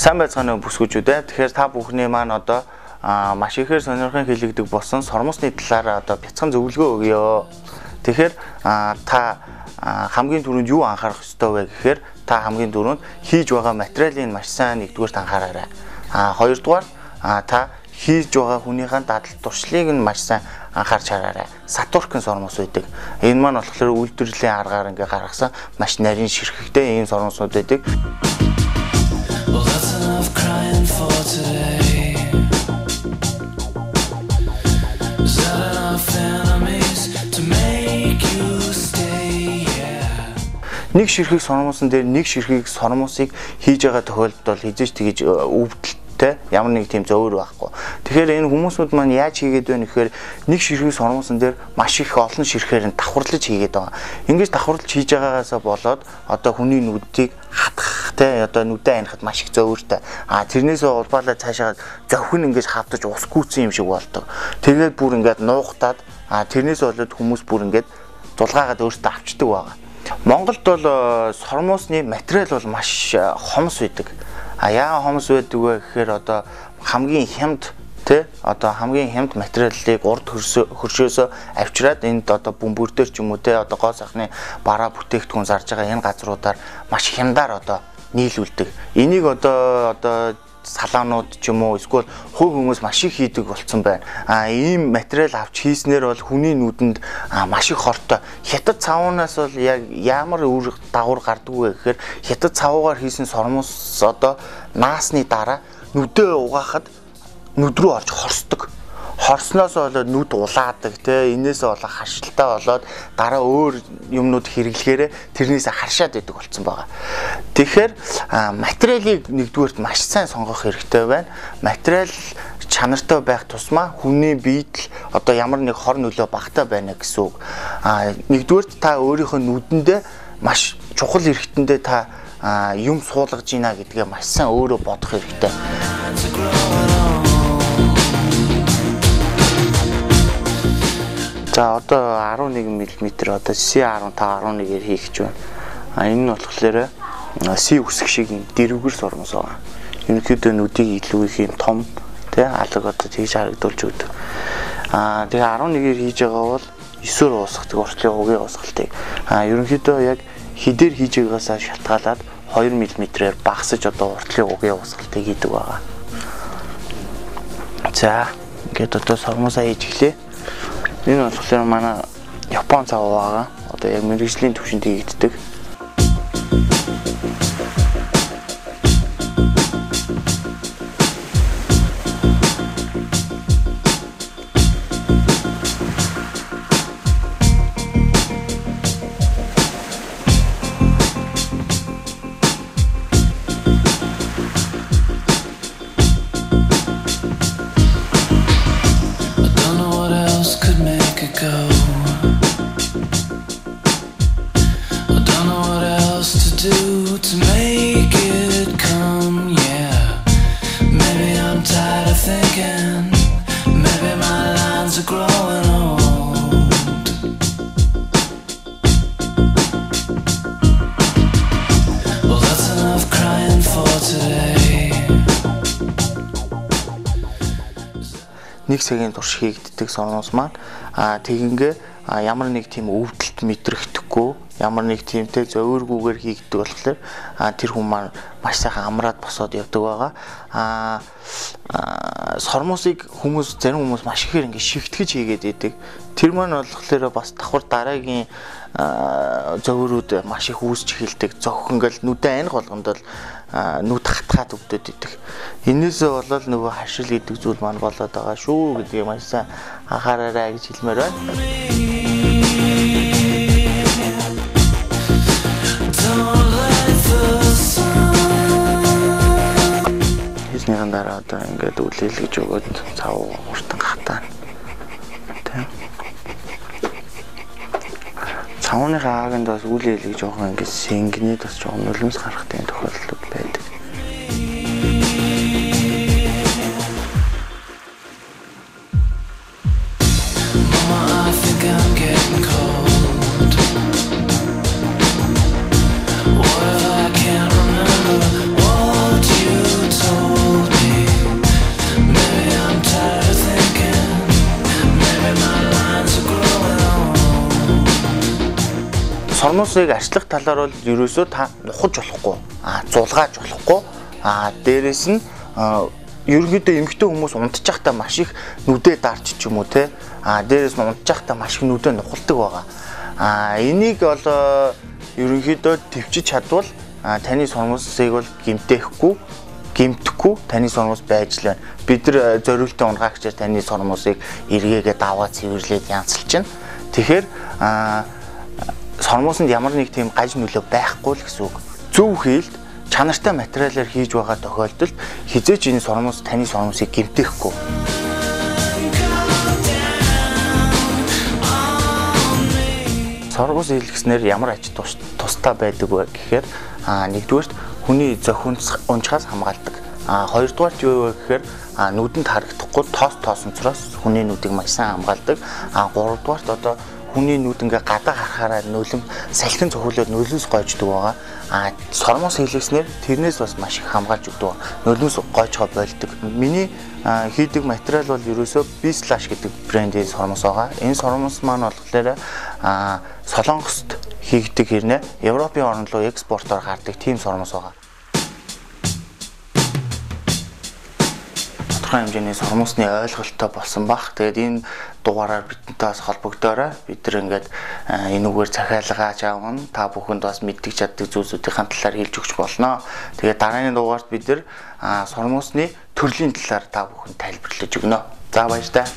Сайн байцгаана уу бүсгүүчүүдээ. Тэгэхээр та бүхний маань одоо маш ихээр сонирхолтой хэлэгдэх болсон сормосны талаар одоо бяцхан зөвлөгөө өгье. Тэгэхээр та хамгийн түрүүнд юу анхаарах ёстой вэ гэхээр та хамгийн түрүүнд хийж байгаа материалын маш сайн нэгдүгээрт анхаараарай. Хоёрдугаар та хийж байгаа хүнийхэн дадал туршлыг нь маш сайн анхаарч хараарай. Сатуркын сормос байдаг. Энэ маань болохоор үйлдвэрлэлийн аргаар ингээ гаргасан маш нарийн ширхэгтэй ийм сормосууд байдаг. Нэг ширхэг сормосон дээр нэг ширхэг сормосыг хийж байгаа тохиолдолд бол хизээж тэгэж өвдөлттэй ямар нэг тийм зөөр байхгүй. Тэгэхээр энэ хүмүүсүүд маань яаж хийгээд байна гэхээр нэг ширхэг сормосон дээр маш их олон ширхээр нь давхарлаж хийгээд байгаа. Ингэж давхарлаж хийж байгаагаасаа болоод одоо хүний нүдийг хатгах те одоо нүдэ анихад маш их зөөртэй. Тэрнээсээ улбаалаа цаашаа зовхон ингэж хавтаж ус гүйцэн юм шиг болдог. Тэгээд бүр ингээд нуугтаад тэрнээсээ болоод хүмүүс бүр ингээд дулгаагаад өөртөө авчдаг байгаа. Монголд бол сормосны материал бол маш хомс байдаг. Яагаад хомс байдаг вэ гэхээр одоо хамгийн хямд тэ одоо хамгийн хямд материалыг урд хөршөөсөө авчираад энд одоо бөмбөрдөр ч юм уу тэ одоо гоо сахны бараа бүтээгдэхүүн зарж байгаа энэ газруудаар маш хямдаар одоо нийлүүлдэг. Энийг одоо салаанууд ч юм уу эсвэл хувь хүмүүс маш их хийдэг болцсон байна. Ийм материал авч хийснээр бол хүний нүдэнд маш их хортой. Хятад цавуунаас бол яг ямар үр дагавар гардаг вэ гэхээр хятад цавуугаар хийсэн сормос одоо наасны дараа нүдээ угаахад нүд рүү орж хорсдог. Хорсноос болоод нүд улаадаг те энээсээ болоо харшилтаа болоод дараа өөр юмнууд хэрэглэхээр тэрнээс харшаад идэг болсон байгаа. Тэгэхээр материалыг нэгдүгээрт маш сайн сонгох хэрэгтэй байна. Материал чанартай байх тусмаа хүний биед л одоо ямар нэг хор нөлөө багтаа байна гэсэн үг. Нэгдүгээрт та өөрийнхөө нүдэндээ маш чухал хэрэгтэндээ та юм суулгаж гинэ гэдгээ маш сайн өөрөө бодох хэрэгтэй. За одоо 11 мм одоо C15-11-ээр хийх гэж байна. Энэ нь болохоор C үсэг шиг дэрвгэр сормос байгаа. Ерөнхийдөө нүдийг илүү их юм том тий алга одоо тэгж харагдуулж өгдөг. Тэгээ 11-ээр хийж байгаа бол 9-өр уусгадаг уртлын угийн уусгалтыг. Ерөнхийдөө яг хідээр хийж байгаагаас шалтгаалаад 2 мм-ээр багасж одоо уртлын угийн уусгалтыг хийдэг байгаа. За ингээд одоо сормосоо хийж эхлэе. Энэ болохоор манай Япон цав байгаа. Одоо яг мэргэжлийн түвшинд хийгддэг. To make it come, yeah. Maybe I'm tired of thinking. Maybe my lines are growing old. Well, that's enough crying for today. Нэг цагийн турш хийгддэг сормос маань тэгингээ ямар нэг тийм өвдөлт мэдрэгдэхгүй ямар нэг тиймтэй зөөргүүгээр хийгддэг болохоор тэр хүн маань маш сайхан амраад босоод явдаг байгаа. Сормосыг зарим хүмүүс маш ихээр ингэ шигтгэж хийгээд идэг. Тэр маань болохоор бас давхар дараагийн зөөрүүд маш их үүсч эхэлдэг. Зохих ингээл нүдэ аних болгонд бол нүд хатгаад өвдөд идэг. Энээсээ болоод нөгөө хашил гэдэг зүйл маань болоод байгаа шүү гэдгийг маш сайн анхаараарай гэж хэлмээр байна. Хийснийхэн дараа одоо ингээд үлээлгэж өгөөд цав уртан хатаана. Тэ. Цавны хааганд бас үлээлгэж жоох ингээд сэнгэнээд бас жоох нулимс гарах тийм тохиолдол байдаг. Сормосыг арчлах талаар бол ерөөсөө та нухаж болохгүй. Зулгааж болохгүй. Дээрээс нь ерөнхийдөө эмэгтэй хүмүүс унтчих та маш их нүдэ дарч ч юм уу те. Дээрээс нь унтчих та маш их нүдэ нухалдаг байгаа. Энийг бол ерөнхийдөө төвчж чадвал таны сормосыг бол гэмтэхгүй таны сормос байж л байна. Бид нар зориултын унгаагчаар таны сормосыг эргээгээ даваад цэвэрлээд янзлж байна. Тэгэхээр сормосонд ямар нэг тийм гаж нөлөө байхгүй л гэсэн үг. Зөв хийлд чанартай материалаар хийж байгаа тохиолдолд хизээч энэ сормос таны сормосыг гэмтэхгүй. Сормос хийлгэснээр ямар аж тустай байдаг вэ гэхээр нэгдүгээрт хүний зохион унчхаас хамгаалдаг. Хоёрдугаарт юу вэ гэхээр нүдэнд харагдахгүй тоосонцроос хүний нүдийг маш сайн хамгаалдаг. Гуравдугаарт одоо хүний нүд ингээ гадаа харахаараа салхин цохиулаад нөлөөс гойждаг байгаа. Сормос хийлгэснээр тэрнээс бас маш их хамгаалж өгдөг. Нөлөөс гойжхоо болдог. Миний хийдэг материал бол ерөөсөө B/Slash гэдэг брендийн сормос байгаа. Энэ сормос маань болохоор Солонгост хийгдэг хэрнээ Европын орн руу экспортоор гардаг тийм сормос байгаа. Тодорхой хэмжээний сормосны ойлголттой болсон бах. Тэгээд энэ дугаараар бидэнтэй холбогдоорой. Бид нар ингээд энүүгээр захиалгааж авна. Та бүхэнд бас мэддэг чаддаг зүйлсүүдийн талаар хэлж өгч болно. Тэгээд дараагийн дугаарт бид нар сормосны төрлийн талаар та бүхэнд тайлбарлаж өгнө. За баярлалаа.